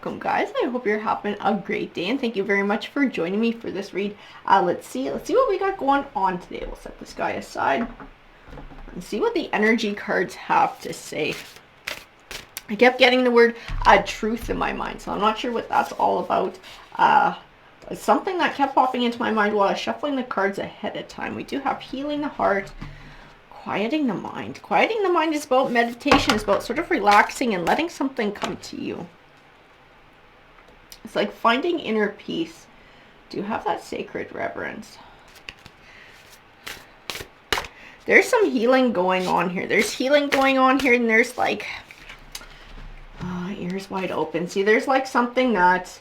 welcome, guys. I hope you're having a great day, and thank you very much for joining me for this read. Let's see what we got going on today. We'll set this guy aside and see what the energy cards have to say. I kept getting the word truth in my mind, so I'm not sure what that's all about. Something that kept popping into my mind while I was shuffling the cards ahead of time. We do have healing the heart, quieting the mind. Quieting the mind is about meditation. It's about sort of relaxing and letting something come to you. It's like finding inner peace. Do you have that sacred reverence? There's some healing going on here. There's healing going on here, and there's like ears wide open. See, there's like something that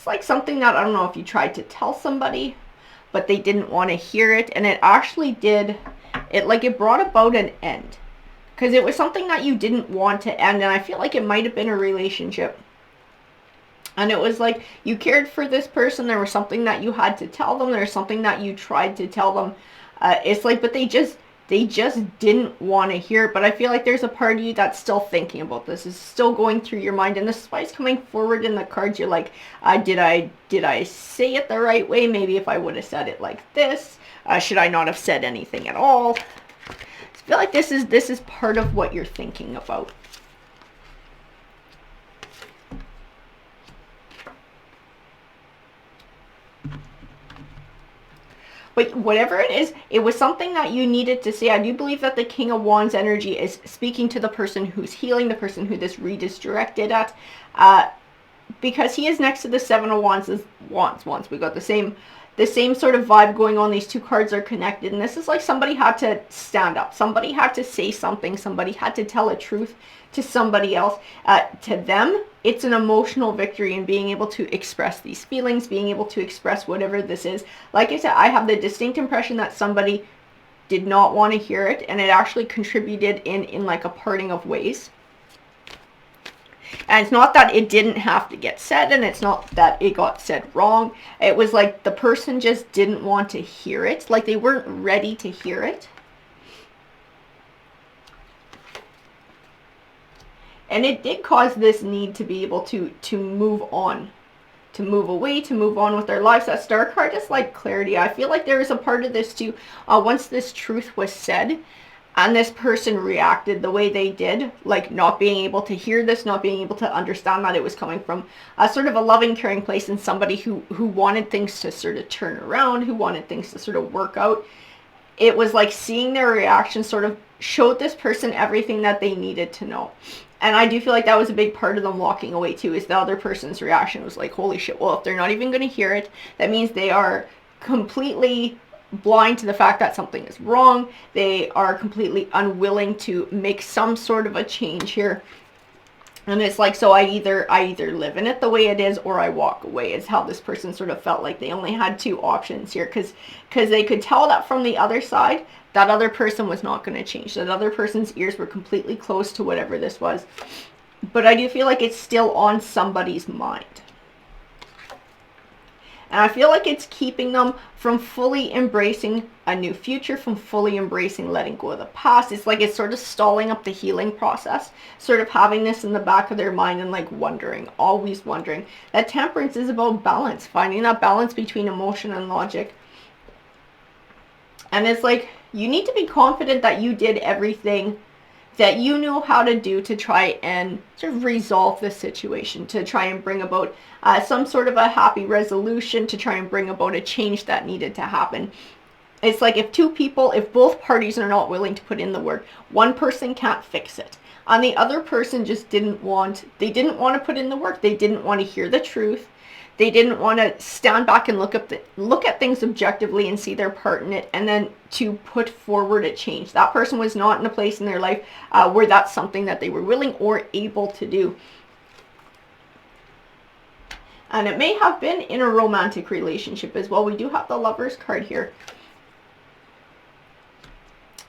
I don't know if you tried to tell somebody, but they didn't want to hear it, and it actually did. It brought about an end, because it was something that you didn't want to end, and I feel like it might have been a relationship. And it was like you cared for this person. There was something that you had to tell them. There was something that you tried to tell them. It's like, but they just didn't want to hear it. But I feel like there's a part of you that's still thinking about this. It's still going through your mind. And this is why it's coming forward in the cards. You're like, did I say it the right way? Maybe if I would have said it like this. Should I not have said anything at all? I feel like this is part of what you're thinking about. But whatever it is, it was something that you needed to say. I do believe that the King of Wands energy is speaking to the person who's healing, the person who this read is directed at. Because he is next to the Seven of Wands as Wands. We got the same sort of vibe going on. These two cards are connected. And this is like somebody had to stand up. Somebody had to say something. Somebody had to tell a truth to somebody else. To them, it's an emotional victory in being able to express these feelings, being able to express whatever this is. Like I said, I have the distinct impression that somebody did not want to hear it, and it actually contributed in like a parting of ways. And it's not that it didn't have to get said, and it's not that it got said wrong. It was like the person just didn't want to hear it. Like they weren't ready to hear it. And it did cause this need to be able to move on, to move away, to move on with their lives. That Star card is like clarity. I feel like there is a part of this too. Once this truth was said, and this person reacted the way they did, like not being able to hear this, not being able to understand that it was coming from a sort of a loving, caring place, and somebody who wanted things to sort of turn around, who wanted things to sort of work out. It was like seeing their reaction sort of showed this person everything that they needed to know. And I do feel like that was a big part of them walking away too, is the other person's reaction was like, holy shit, well, if they're not even going to hear it, that means they are completely blind to the fact that something is wrong. They are completely unwilling to make some sort of a change here. And it's like, so I either live in it the way it is, or I walk away, is how this person sort of felt like they only had two options here, because they could tell that from the other side, that other person was not going to change. That other person's ears were completely closed to whatever this was. But I do feel like it's still on somebody's mind. And I feel like it's keeping them from fully embracing a new future, from fully embracing letting go of the past. It's like it's sort of stalling up the healing process, sort of having this in the back of their mind and like wondering, always wondering. That Temperance is about balance, finding that balance between emotion and logic. And it's like, you need to be confident that you did everything that you knew how to do to try and sort of resolve the situation, to try and bring about some sort of a happy resolution, to try and bring about a change that needed to happen. It's like if both parties are not willing to put in the work, one person can't fix it. And the other person just didn't want to put in the work. They didn't want to hear the truth. They didn't want to stand back and look at things objectively and see their part in it, and then to put forward a change. That person was not in a place in their life where that's something that they were willing or able to do. And it may have been in a romantic relationship as well. We do have the Lovers card here.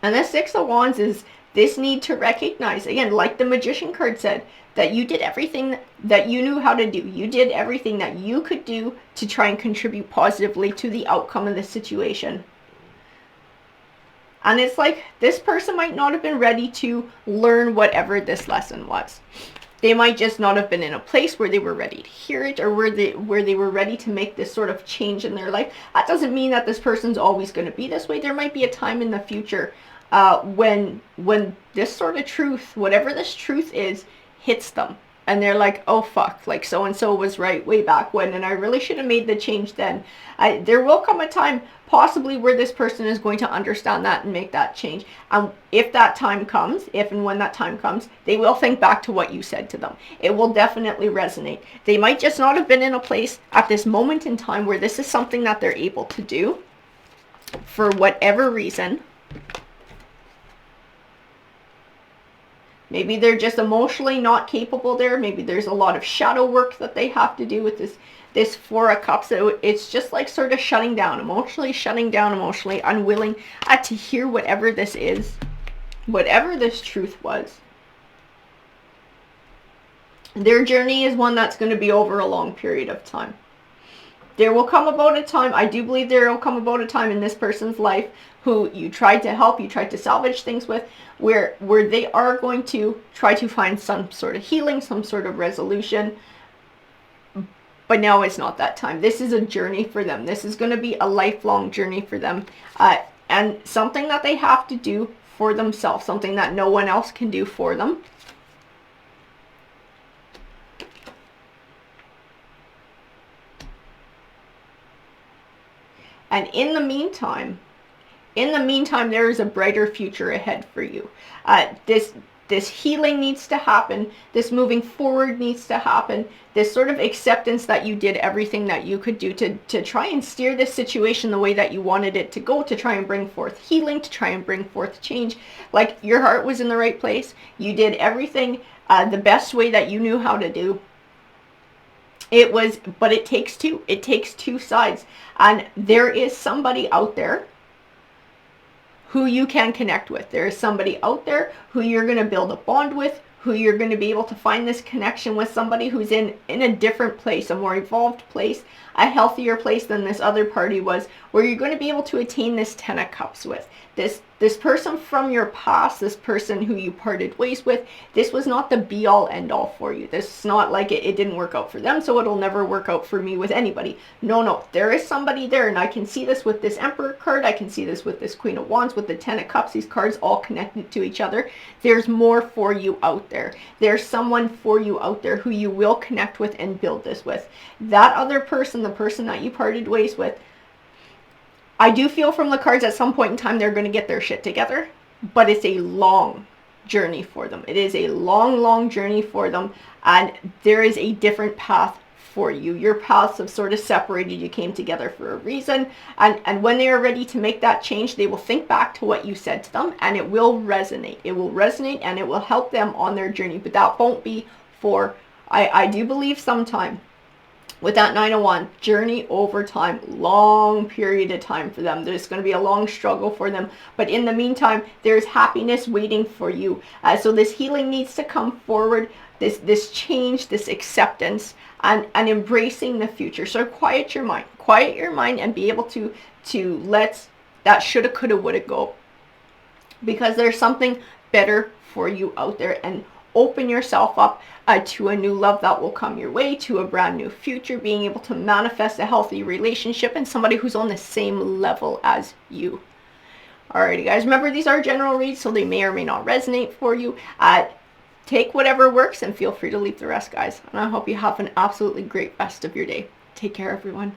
And the Six of Wands is this need to recognize, again, like the Magician card said, that you did everything that you knew how to do. You did everything that you could do to try and contribute positively to the outcome of the situation. And it's like this person might not have been ready to learn whatever this lesson was. They might just not have been in a place where they were ready to hear it, or where they were ready to make this sort of change in their life. That doesn't mean that this person's always going to be this way. There might be a time in the future when this sort of truth, whatever this truth is, hits them, and they're like, oh fuck, like so and so was right way back when, and I really should have made the change then. There will come a time possibly where this person is going to understand that and make that change. And if that time comes, if and when that time comes, they will think back to what you said to them. It will definitely resonate. They might just not have been in a place at this moment in time where this is something that they're able to do for whatever reason. Maybe they're just emotionally not capable there. Maybe there's a lot of shadow work that they have to do with this Four of Cups. So it's just like sort of shutting down, emotionally unwilling to hear whatever this is, whatever this truth was. Their journey is one that's going to be over a long period of time. There will come about a time, I do believe there will come about a time in this person's life who you tried to help, you tried to salvage things with, where they are going to try to find some sort of healing, some sort of resolution. But now it's not that time. This is a journey for them. This is going to be a lifelong journey for them. And something that they have to do for themselves, something that no one else can do for them. And in the meantime, there is a brighter future ahead for you. This healing needs to happen. This moving forward needs to happen. This sort of acceptance that you did everything that you could do to try and steer this situation the way that you wanted it to go, to try and bring forth healing, to try and bring forth change. Like, your heart was in the right place. You did everything the best way that you knew how to do. But it takes two. It takes two sides. And there is somebody out there who you can connect with. There is somebody out there who you're going to build a bond with, who you're going to be able to find this connection with, somebody who's in a different place, a more evolved place, a healthier place than this other party was, where you're going to be able to attain this 10 of Cups with. This person from your past, this person who you parted ways with, this was not the be-all end-all for you. This is not like it didn't work out for them, so it'll never work out for me with anybody. No. There is somebody there, and I can see this with this Emperor card. I can see this with this Queen of Wands, with the 10 of Cups, these cards all connected to each other. There's more for you out there. There's someone for you out there who you will connect with and build this with. That other person, the person that you parted ways with, I do feel from the cards at some point in time they're going to get their shit together, but it's a long journey for them. It is a long journey for them, and there is a different path for you. Your paths have sort of separated. You came together for a reason, and when they are ready to make that change, they will think back to what you said to them, and it will resonate. It will resonate, and it will help them on their journey, but that won't be for, I do believe, sometime. With that 9 of Wands, journey over time, long period of time for them. There's going to be a long struggle for them. But in the meantime, there's happiness waiting for you. So this healing needs to come forward, this change, this acceptance, and embracing the future. So quiet your mind and be able to let that shoulda, coulda, woulda go. Because there's something better for you out there, and open yourself up to a new love that will come your way, to a brand new future, being able to manifest a healthy relationship and somebody who's on the same level as you. Alrighty guys, remember these are general reads, so they may or may not resonate for you. Take whatever works and feel free to leave the rest, guys. And I hope you have an absolutely great rest of your day. Take care, everyone.